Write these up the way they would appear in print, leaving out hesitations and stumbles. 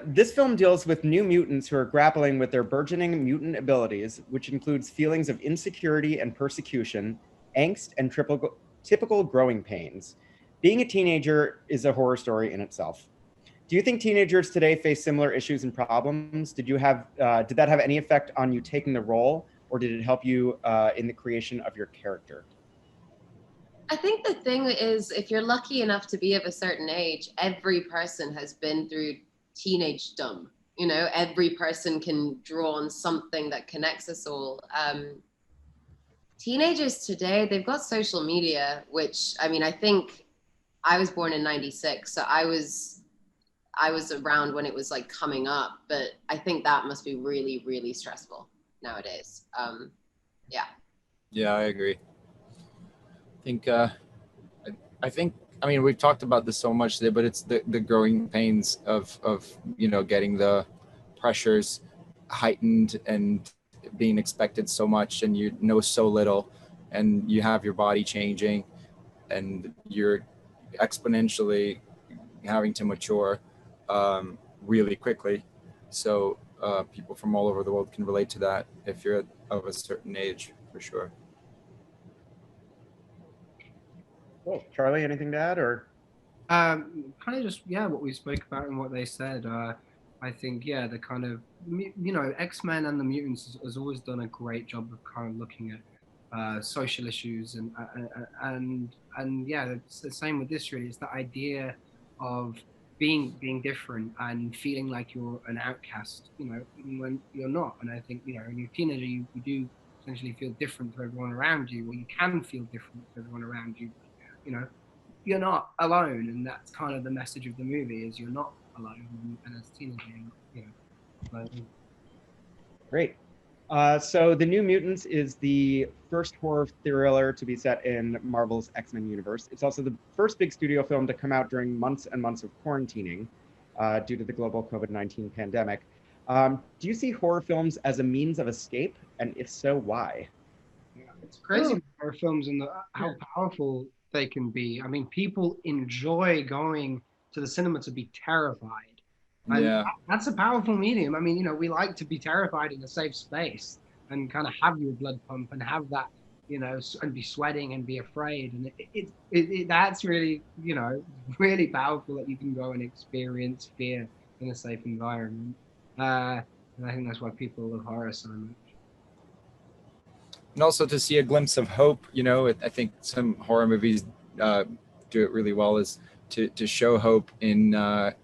This film deals with new mutants who are grappling with their burgeoning mutant abilities, which includes feelings of insecurity and persecution, angst, and typical growing pains. Being a teenager is a horror story in itself. Do you think teenagers today face similar issues and problems? Did that have any effect on you taking the role, or did it help you in the creation of your character? I think the thing is, if you're lucky enough to be of a certain age, every person has been through teenage dumb. You know, every person can draw on something that connects us all. Teenagers today, they've got social media, which I mean, I think I was born in '96, so I was around when it was like coming up, but I think that must be really, really stressful nowadays. Yeah. Yeah, I agree. Think I think I mean we've talked about this so much today, but it's the growing pains of getting the pressures heightened and being expected so much, and you know so little, and you have your body changing, and you're exponentially having to mature really quickly. So people from all over the world can relate to that if you're of a certain age, for sure. Cool. Charlie, anything to add, or? Kind of just what we spoke about and what they said. I think the kind of X-Men and the Mutants has always done a great job of kind of looking at social issues and it's the same with this really. It's the idea of being different and feeling like you're an outcast, when you're not. And I think when you're a teenager, you do essentially feel different to everyone around you, or you can feel different to everyone around you. You're not alone, and that's kind of the message of the movie: is you're not alone, and as a teenager, you're not alone. Great. So The New Mutants is the first horror thriller to be set in Marvel's X-Men universe. It's also the first big studio film to come out during months and months of quarantining due to the global COVID-19 pandemic. Do you see horror films as a means of escape? And if so, why? It's crazy horror films and how powerful they can be. I mean, people enjoy going to the cinema to be terrified. And that's a powerful medium. I mean, we like to be terrified in a safe space and kind of have your blood pump and have that, and be sweating and be afraid. And that's really, really powerful that you can go and experience fear in a safe environment. And I think that's why people love horror so much. And also to see a glimpse of hope, I think some horror movies do it really well, is to show hope in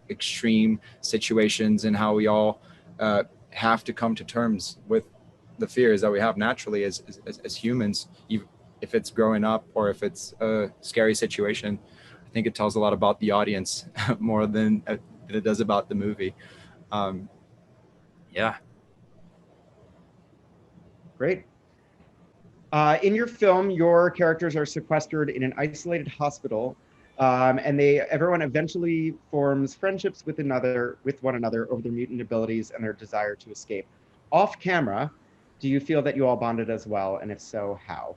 extreme situations, and how we all have to come to terms with the fears that we have naturally as humans, even if it's growing up or if it's a scary situation. I think it tells a lot about the audience more than it does about the movie. Great. In your film, your characters are sequestered in an isolated hospital, and everyone eventually forms friendships with one another over their mutant abilities and their desire to escape. Off camera, do you feel that you all bonded as well, and if so, how?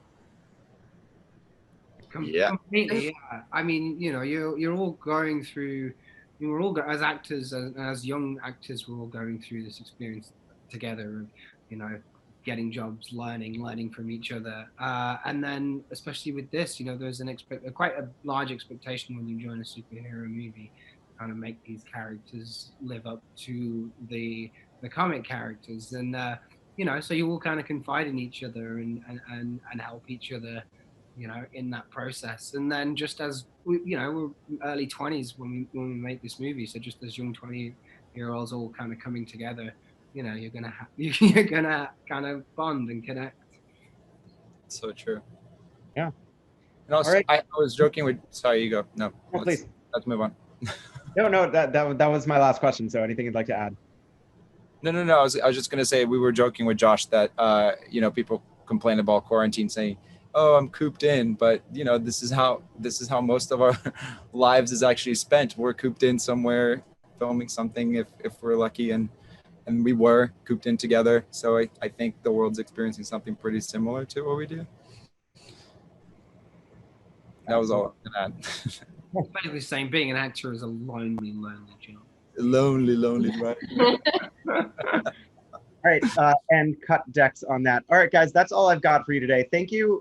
Completely, yeah. I mean, you're all going through. We're all as actors, as young actors, we're all going through this experience together of, getting jobs, learning from each other, and then especially with this, there's quite a large expectation when you join a superhero movie, kind of make these characters live up to the comic characters, and so you all kind of confide in each other and help each other, in that process. And then just as we're early 20s when we make this movie, so just as young 20-year-olds all kind of coming together, you're gonna kind of bond and connect. So true. Yeah. And also, I was joking with. Sorry, you go. No, please. Let's move on. No, that was my last question. So anything you'd like to add? No. I was just gonna say, we were joking with Josh that people complain about quarantine, saying, "Oh, I'm cooped in," but this is how most of our lives is actually spent. We're cooped in somewhere, filming something if we're lucky, and we were cooped in together. So I think the world's experiencing something pretty similar to what we do. That was all I can add. Basically saying being an actor is a lonely job. lonely drive. All right, and cut decks on that. All right, guys, that's all I've got for you today. Thank you